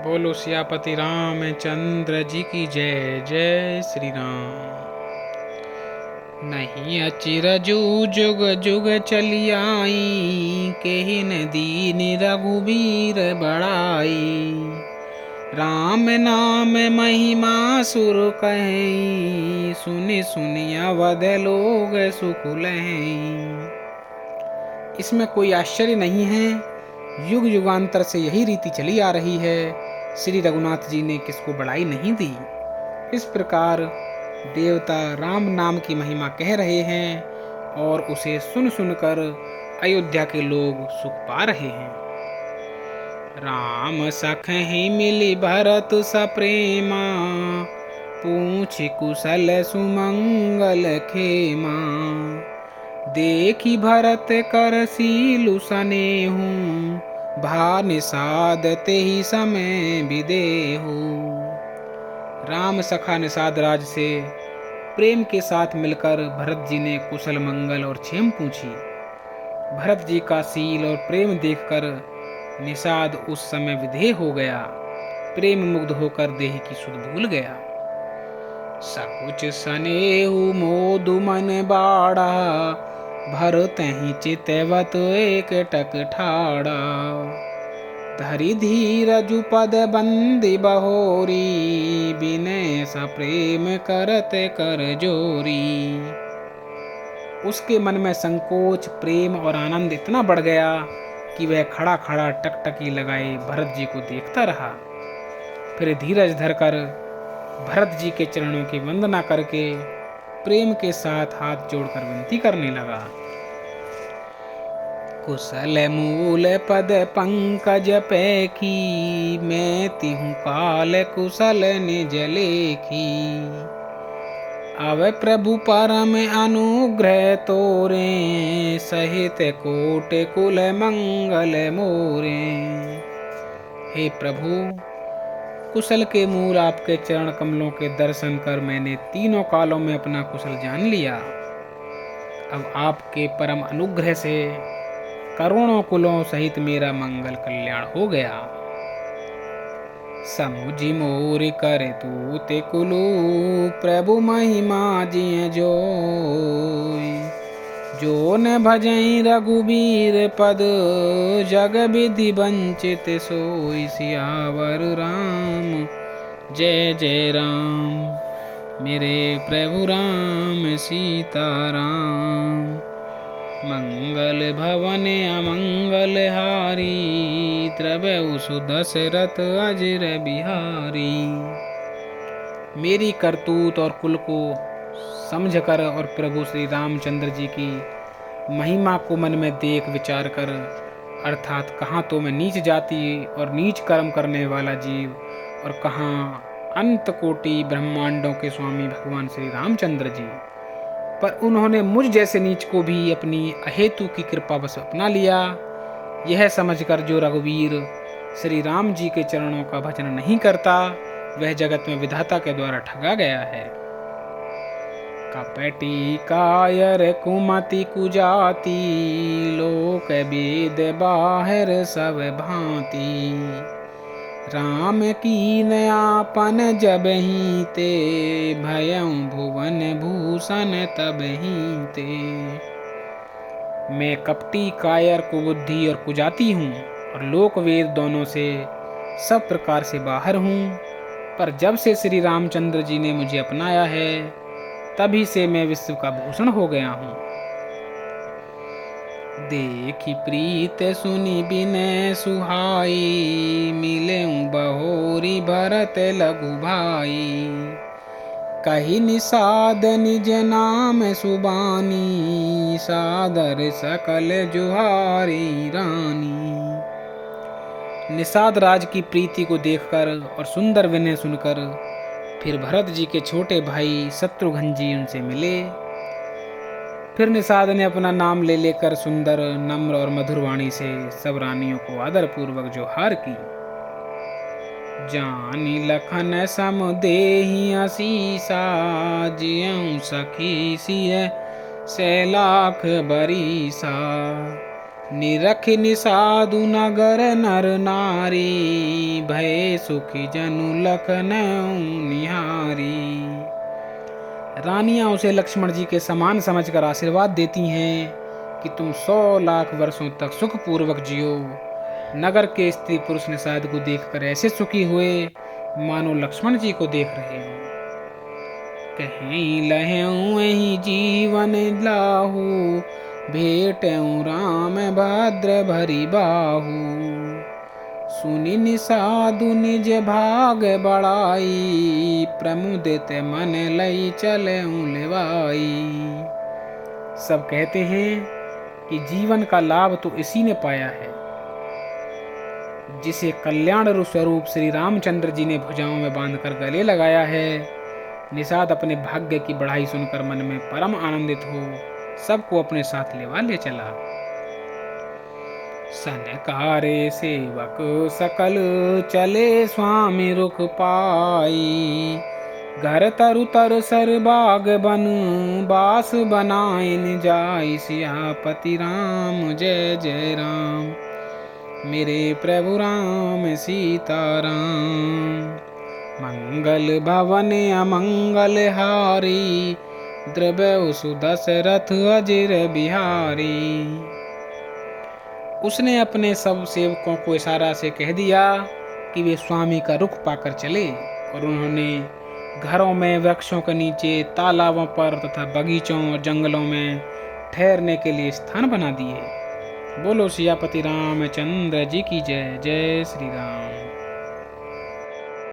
बोलो सियापति रामचंद्र जी की जय। जय श्री राम। नहीं अचिरजू जुग जुग चली आई, केहि न दीन रघुबीर बड़ाई। राम नाम महिमा सुर कहीं, सुनि सुनि अवध लोग सुख लहीं। इसमें कोई आश्चर्य नहीं है, युग युगांतर से यही रीति चली आ रही है। श्री रघुनाथ जी ने किसको बड़ाई नहीं दी। इस प्रकार देवता राम नाम की महिमा कह रहे हैं और उसे सुन सुनकर अयोध्या के लोग सुख पा रहे हैं। राम सखहि मिली भरत सप्रेमा, पूछ कुशल सुमंगल खेमा। देखी भरत कर सीलु सनेहु, भा निषाद तेहि समय विदेहु। राम सखा निषाद राज से प्रेम के साथ मिलकर भरत जी ने कुशल मंगल और क्षेम पूछी। भरत जी का सील और प्रेम देखकर निषाद उस समय विधेय हो गया, प्रेम मुग्ध होकर देह की सुध भूल गया। सकुच सनेहु मोदु मन बाड़ा, भरतहि चितवत एक टक ठाड़ा। धरि धीरजु पद बंदी बहोरी, बिनय सप्रेम करत कर जोरी। उसके मन में संकोच, प्रेम और आनंद इतना बढ़ गया कि वह खड़ा खड़ा टकटकी लगाए भरत जी को देखता रहा। फिर धीरज धरकर भरत जी के चरणों की वंदना करके प्रेम के साथ हाथ जोड़कर विनती करने लगा। कुशल मूल पद पंकज पैखी, मैं तिहु काल कुशल निज लेखी। अब प्रभु परम अनुग्रह तोरे, सहित कोट कुल मंगल मोरे। हे प्रभु, कुशल के मूल आपके चरण कमलों के दर्शन कर मैंने तीनों कालों में अपना कुशल जान लिया। अब आपके परम अनुग्रह से करोड़ों कुलों सहित मेरा मंगल कल्याण हो गया। समुझि मोर कर तूते कुलु, प्रभु महिमा जिय जोय। जो न भजई रघुबीर पद, जग विधि वंचित सोई। सियावर राम जय जय राम, मेरे प्रभु राम सीताराम। मंगल भवन अमंगल हारी, त्रवहु सुदशरथ अजर बिहारी। मेरी करतूत और कुल को समझकर और प्रभु श्री रामचंद्र जी की महिमा को मन में देख विचार कर, अर्थात कहाँ तो मैं नीच जाति और नीच कर्म करने वाला जीव और कहाँ अनंत कोटि ब्रह्मांडों के स्वामी भगवान श्री रामचंद्र जी, पर उन्होंने मुझ जैसे नीच को भी अपनी अहेतु की कृपा बस अपना लिया। यह समझकर जो रघुवीर श्री राम जी के चरणों का भजन नहीं करता, वह जगत में विधाता के द्वारा ठगा गया है। कपटी कायर कुमति कुजाति, लोक वेद बाहर सब भांति। राम की नयापन जब ही ते, भयं भुवन भूषण तब ही ते। मैं कपटी, कायर, कुबुद्धि और कुजाति हूँ और लोक वेद दोनों से सब प्रकार से बाहर हूँ, पर जब से श्री रामचंद्र जी ने मुझे अपनाया है, तभी से मैं विश्व का भूषण हो गया हूँ। देखी प्रीत सुनी बिनय सुहाई, मिलेऊ बहोरी भरत लघु भाई। कही निषाद निज नाम सुबानी, सादर सकल जुहारी रानी। निषाद राज की प्रीति को देखकर और सुंदर विनय सुनकर फिर भरत जी के छोटे भाई शत्रुघ्न जी उनसे मिले। फिर निषाद ने अपना नाम ले लेकर सुंदर, नम्र और मधुर वाणी से सब रानियों को आदर पूर्वक जोहार की। जानी लखन सम देहि आशीषा, जियऊं सखी सिय 6 लाख बरीसा। निरख निसाधु नगर नर नारी, भय सुखी जनु लखनऊ निहारी। रानियां उसे लक्ष्मण जी के समान समझकर आशीर्वाद देती हैं कि तुम 100 लाख वर्षों तक सुखपूर्वक जियो। नगर के स्त्री पुरुष निषाद को देखकर ऐसे सुखी हुए मानो लक्ष्मण जी को देख रहे हो। कहीं लहऊ ही जीवन लाहू, भेटऊ राम भद्र भरी बाहू। सुनि निषादु निज भाग बड़ाई, प्रमुदित मन लई चलऊं लेवाई। सब कहते हैं कि जीवन का लाभ तो इसी ने पाया है जिसे कल्याण स्वरूप श्री रामचंद्र जी ने भुजाओं में बांधकर गले लगाया है। निषाद अपने भाग्य की बढ़ाई सुनकर मन में परम आनंदित हो सबको अपने साथ ले चला। सनकारे सेवक सकल चले स्वामी रुख पाई, घर तरु तर सर बाग बन बास बनाइन जाय। सियापति राम जय जय राम, मेरे प्रभु राम सीताराम। मंगल भवन अमंगल हारी, द्रव्य सुदशरथ अजिर बिहारी। उसने अपने सब सेवकों को इशारा से कह दिया कि वे स्वामी का रुख पाकर चले, और उन्होंने घरों में, वृक्षों के नीचे, तालाबों पर तथा बगीचों और जंगलों में ठहरने के लिए स्थान बना दिए। बोलो सियापति रामचंद्र जी की जय। जय श्री राम।